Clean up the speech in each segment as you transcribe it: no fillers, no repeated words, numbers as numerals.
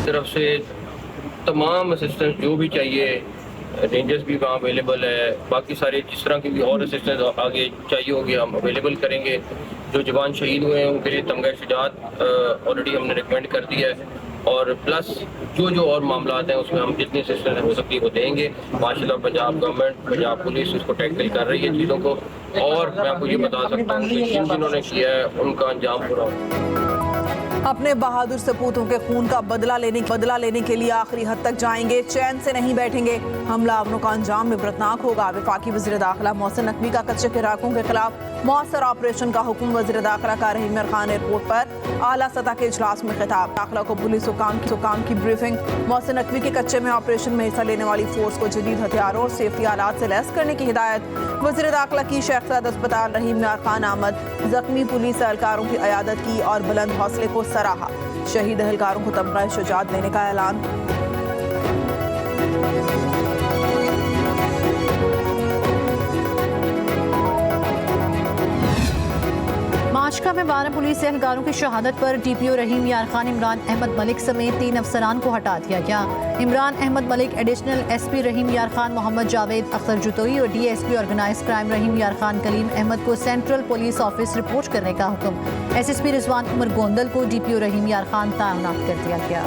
तरफ से तमाम असिस्टेंस जो भी चाहिए, रेंजर्स भी वहाँ अवेलेबल है, बाकी सारे जिस तरह की भी और असिस्टेंस आगे चाहिए होगी हम अवेलेबल करेंगे। जो जवान शहीद हुए हैं उनके लिए तमगा शुजात ऑलरेडी हमने रिकमेंड कर दिया है, और प्लस जो और मामला हैं उसमें हम जितनी असिस्टेंस हो सकती है वो देंगे। माशाल्लाह पंजाब गवर्नमेंट, पंजाब पुलिस उसको टैकल कर रही है चीज़ों को, और मैं आपको ये बता सकता हूँ कि जिन्होंने किया है उनका अंजाम पूरा हो। अपने बहादुर सपूतों के खून का बदला लेने के लिए आखिरी हद तक जाएंगे, चैन से नहीं बैठेंगे। हमलावरों का अंजाम इबरतनाक होगा। वफाकी वज़ीर दाखिला मोहसिन नकवी का कच्चे किराकों के खिलाफ मौसर ऑपरेशन का हुक्म। वज़ीर दाखिला का रहीम इमरान खान एयरपोर्ट पर आला सतह के इजलास में खिताब। दाखिला को पुलिस हुकाम की ब्रीफिंग। मोहसिन नकवी के कच्चे में ऑपरेशन में हिस्सा लेने वाली फोर्स को जदीद हथियारों और सेफ्टी आलात से लैस करने की हिदायत। वज़ीर दाखिला की शेख ज़ायद अस्पताल रहीम इमरान खान आमद। जख्मी पुलिस एहलकारों की अयादत की और बुलंद हौसले को सराहा। शहीद एहलकारों को तमगा शुजात देने का ऐलान। माशका में 12 पुलिस एहलकारों की शहादत पर DPO रहीम यार खान इमरान अहमद मलिक समेत 3 अफसरान को हटा दिया गया। इमरान अहमद मलिक, एडिशनल SP रहीम यार खान मोहम्मद जावेद अख्तर जुतोई और DSP ऑर्गेनाइज क्राइम रहीम यार खान कलीम अहमद को सेंट्रल पुलिस ऑफिस रिपोर्ट करने का हुक्म। SSP रिजवान उमर गोंदल को DPO रहीम यार खान तैनात कर दिया गया।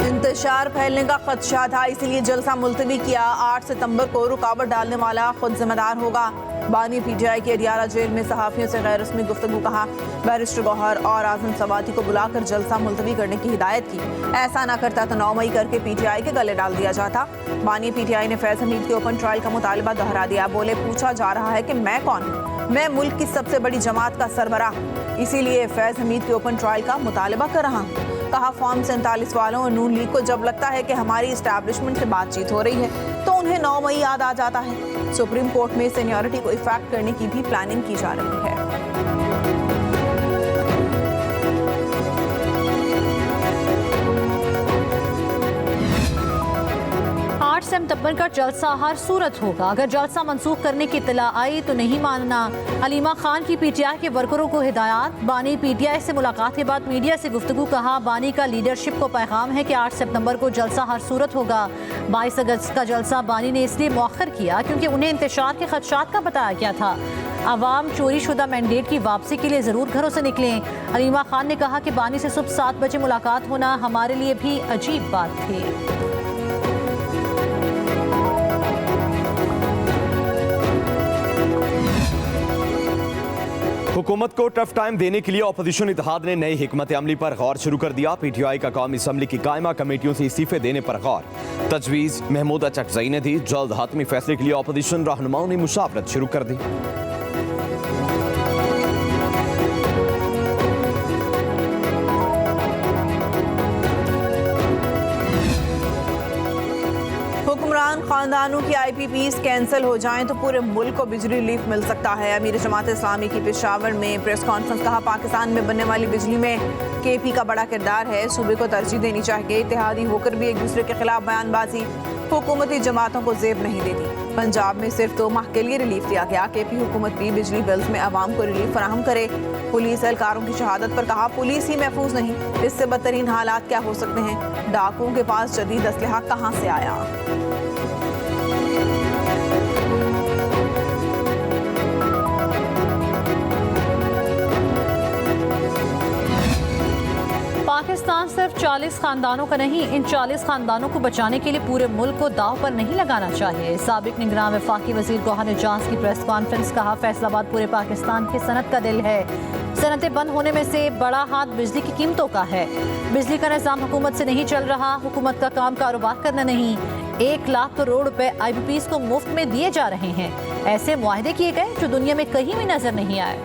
इंतशार फैलने का खदशा था, इसीलिए जलसा मुलतवी किया। 8 सितंबर को रुकावट डालने वाला खुद जिम्मेदार होगा। बानी PTI के अडियाला जेल में सहाफियों से गैर रस्मी गुफ्तगू कहा। बैरिस्टर गौहर और आजम सवाती को बुलाकर जलसा मुलतवी करने की हिदायत की। ऐसा ना करता तो 9 मई करके PTI के गले डाल दिया जाता। बानी PTI ने फैज हमीद के ओपन ट्रायल का मुतालबा दोहरा दिया। बोले, पूछा जा रहा है कि मैं कौन हूँ? मैं मुल्क की सबसे बड़ी जमात का सरबराह, इसीलिए फैज हमीद के ओपन ट्रायल का मुतालबा कर रहा हूँ। कहा, फॉर्म 47 वालों और नून लीग को जब लगता है कि हमारी इस्टेब्लिशमेंट से बातचीत हो रही है तो उन्हें 9 मई याद आ जाता है। सुप्रीम कोर्ट में सीनियरिटी को इफेक्ट करने की भी प्लानिंग की जा रही है। 8 सितंबर का जलसा हर सूरत होगा। अगर जलसा मंसूख करने की इत्तला आई तो नहीं मानना। हलीमा खान की PTI के वर्करों को हिदायत। बानी PTI से मुलाकात के बाद मीडिया से गुफ्तगू। कहा, बानी का लीडरशिप को पैगाम है कि 8 सितंबर को जलसा हर सूरत होगा। 22 अगस्त का जलसा बानी ने इसलिए मौखर किया क्योंकि उन्हें इंतशार के खदशात का बताया गया था। अवाम चोरी शुदा मैंडेट की वापसी के लिए ज़रूर घरों से निकलें। हलीमा खान ने कहा कि बानी से सुबह 7 बजे मुलाकात होना हमारे लिए भी अजीब बात थी। हुकूमत को टफ टाइम देने के लिए अपोजिशन इत्तेहाद ने नई हिकमत अमली पर गौर शुरू कर दिया। PTI का कौमी असम्बली की कायमा कमेटियों से इस्तीफे देने पर गौर। तजवीज़ महमूदा चकजई ने दी। जल्द हातमी फैसले के लिए अपोजिशन रहनुमाओं ने मुशावरत शुरू कर दी। हुक्मरान खानदानों की IPPs कैंसिल हो जाएं तो पूरे मुल्क को बिजली रिलीफ मिल सकता है। अमीर जमात इस्लामी की पेशावर में प्रेस कॉन्फ्रेंस। कहा, पाकिस्तान में बनने वाली बिजली में KP का बड़ा किरदार है। सूबे को तरजीह देनी चाहिए। इत्तेहादी होकर भी एक दूसरे के खिलाफ बयानबाजी हुकूमती जमातों को जेब नहीं देती। पंजाब में सिर्फ 2 माह के लिए रिलीफ दिया गया। KP हुकूमत भी बिजली बिल्स में अवाम को रिलीफ फराहम करे। पुलिस एहलकारों की शहादत पर कहा, पुलिस ही महफूज नहीं, इससे बदतरीन हालात क्या हो सकते हैं? डाकुओं के पास जदीद असलहा कहाँ से आया? पाकिस्तान सिर्फ 40 खानदानों का नहीं, इन 40 खानदानों को बचाने के लिए पूरे मुल्क को दाव पर नहीं लगाना चाहिए। साबिक निगरान वफाकी वजीर गौहर एजाज की प्रेस कॉन्फ्रेंस। कहा, फैसलाबाद पूरे पाकिस्तान की सनत का दिल है। सनतें बंद होने में से बड़ा हाथ बिजली की कीमतों का है। बिजली का निज़ाम हुकूमत से नहीं चल रहा। हुकूमत का काम कारोबार करना नहीं। 1 लाख करोड़ रुपए IPPs को मुफ्त में दिए जा रहे हैं। ऐसे मुआहदे किए गए जो दुनिया में कहीं भी नजर नहीं आए।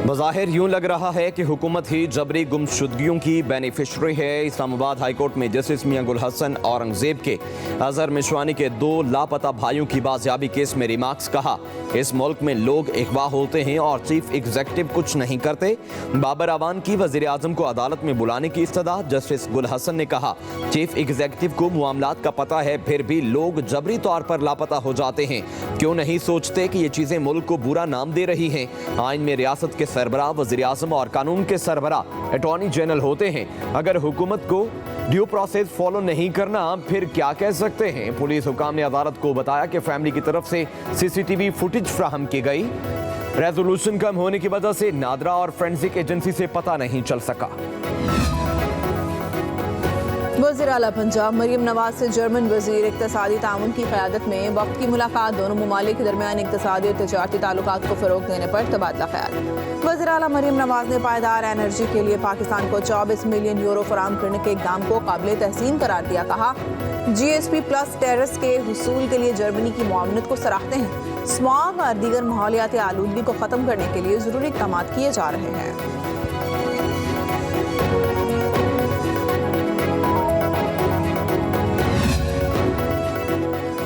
बज़ाहिर यूं लग रहा है कि हुकूमत ही जबरी गुमशुदगियों की बेनिफिशरी है। इस्लामाबाद हाई कोर्ट में जस्टिस मियां गुल हसन औरंगजेब के अजहर मिशवानी के 2 लापता भाइयों की बाजियाबी केस में रिमार्क्स कहा, इस मुल्क में लोग अगवा होते हैं और चीफ एग्जीक्यूटिव कुछ नहीं करते। बाबर अवान की वज़ीर आज़म को अदालत में बुलाने की इस्तदा। जस्टिस गुल हसन ने कहा, चीफ एग्जीक्यूटिव को मामलात का पता है, फिर भी लोग जबरी तौर पर लापता हो जाते हैं। क्यों नहीं सोचते कि ये चीज़ें मुल्क को बुरा नाम दे रही हैं। आइन में रियासत के सरबराह वज़ीर आज़म और कानून के सरबराह अटॉर्नी जनरल होते हैं। अगर हुकूमत को ड्यू प्रोसेस फॉलो नहीं करना, फिर क्या कह सकते हैं। पुलिस हुकाम ने अदालत को बताया कि फैमिली की तरफ से सीसीटीवी फुटेज फ्राहम की गई। रेजोल्यूशन कम होने की वजह से नादरा और फोरेंसिक एजेंसी से पता नहीं चल सका। वज़ीर आला पंजाब मरीम नवाज से जर्मन वज़ीर इक़्तिसादी ताउन की क़यादत में वक्त की मुलाकात। दोनों ममालिक के दरमियान इक़्तिसादी और तिजारती ताल्लुकात को फ़रोग़ देने पर तबादला ख्याल। वज़ीर आला मरीम नवाज ने पायदार एनर्जी के लिए पाकिस्तान को 24 मिलियन यूरो फराहम करने के इक़दाम को काबिल तहसीन करार दिया। कहा, GSP प्लस टेरिस के हुसूल के लिए जर्मनी की मुआवनत को सराहते हैं। स्मॉग और दीगर माहौलियाती आलूदगी को ख़त्म करने के लिए ज़रूरी इक़दाम किए जा रहे हैं।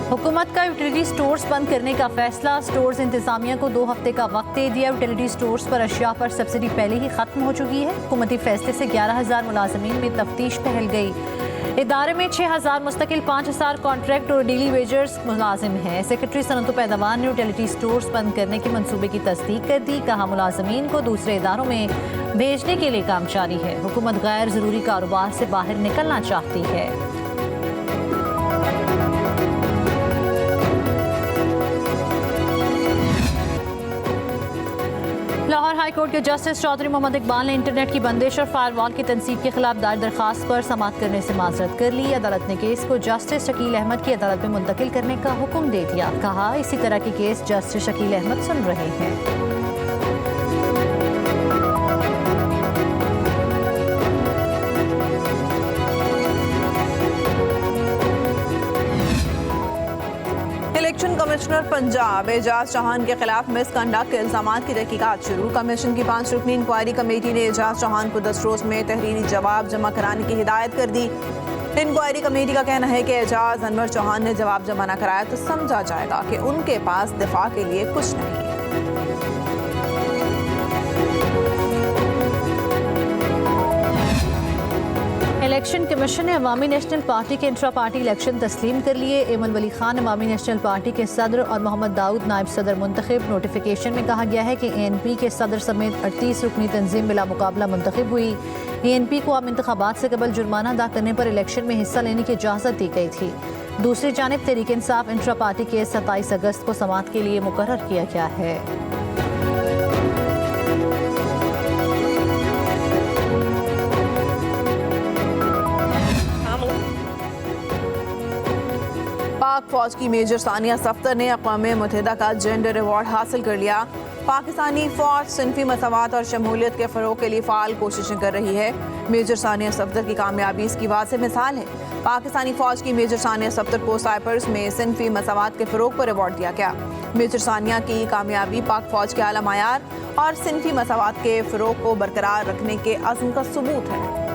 हुकूमत का यूटिलिटी स्टोर्स बंद करने का फैसला। स्टोर्स इंतजामिया को 2 हफ्ते का वक्त दे दिया। यूटिलिटी स्टोर्स पर अशिया पर सब्सिडी पहले ही खत्म हो चुकी है। हुकूमती फैसले से 11,000 मुलाजमीन में तफ्तीश पहल गई। इदारे में 6,000 मुस्तकिल, 5,000 कॉन्ट्रैक्ट और डेली वेजर्स मुलाजिम हैं। सेक्रेटरी सनअत पैदावार ने यूटिलिटी स्टोर्स बंद करने के मंसूबे की तस्दीक कर दी। कहा, मुलाजमीन को दूसरे इदारों में भेजने के लिए काम जारी है। हुकूमत गैर ज़रूरी कारोबार से बाहर निकलना चाहती है। लाहौर हाई कोर्ट के जस्टिस चौधरी मोहम्मद इकबाल ने इंटरनेट की बंदिश और फायरवॉल की तनसीब के खिलाफ दायर दरखास्त पर समाअत करने से माजरत कर ली। अदालत ने केस को जस्टिस शकील अहमद की अदालत में मुंतकिल करने का हुक्म दे दिया। कहा, इसी तरह के केस जस्टिस शकील अहमद सुन रहे हैं। इलेक्शन कमिश्नर पंजाब एजाज चौहान के खिलाफ मिसकंडक्ट के इल्जामात की तहकीकात शुरू। कमीशन की 5 रुकनी इंक्वायरी कमेटी ने एजाज चौहान को 10 रोज में तहरीरी जवाब जमा कराने की हिदायत कर दी। इंक्वायरी कमेटी का कहना है कि एजाज अनवर चौहान ने जवाब जमा न कराया तो समझा जाएगा कि उनके पास दिफा के लिए कुछ नहीं। इलेक्शन कमीशन ने अवामी नेशनल पार्टी के इंट्रा पार्टी इलेक्शन तस्लीम कर लिए। एमन वली खान अवामी नेशनल पार्टी के सदर और मोहम्मद दाऊद नायब सदर मुंतखब। नोटिफिकेशन में कहा गया है कि ANP के सदर समेत 38 रुकनी तंजीम बिला मुकाबला मुंतखब हुई। ANP को आम इंतखाबात से कबल जुर्माना अदा करने पर इलेक्शन में हिस्सा लेने की इजाज़त दी गई थी। दूसरी जानिब तहरीक इंसाफ इंट्रा पार्टी के 27 अगस्त को समाअत के लिए मुकर्रर किया गया है। पाक फौज की मेजर सानिया सफ्तर ने अक़वाम मुत्तहिदा का जेंडर अवार्ड हासिल कर लिया। पाकिस्तानी फौज सिनफी मसावत और शमूलियत के फ़रोग़ के लिए फ़ाल कोशिशें कर रही है। मेजर सानिया सफ्तर की कामयाबी इसकी वाज़ेह मिसाल है। पाकिस्तानी फौज की मेजर सानिया सफ्तर को साइप्रस में सिनफी मसावत के फ़रोग़ पर अवार्ड दिया गया। मेजर सानिया की कामयाबी पाक फौज के आला मायार और सिनफी मसावत के फ़रोग़ को बरकरार रखने के अज़्म का सबूत है।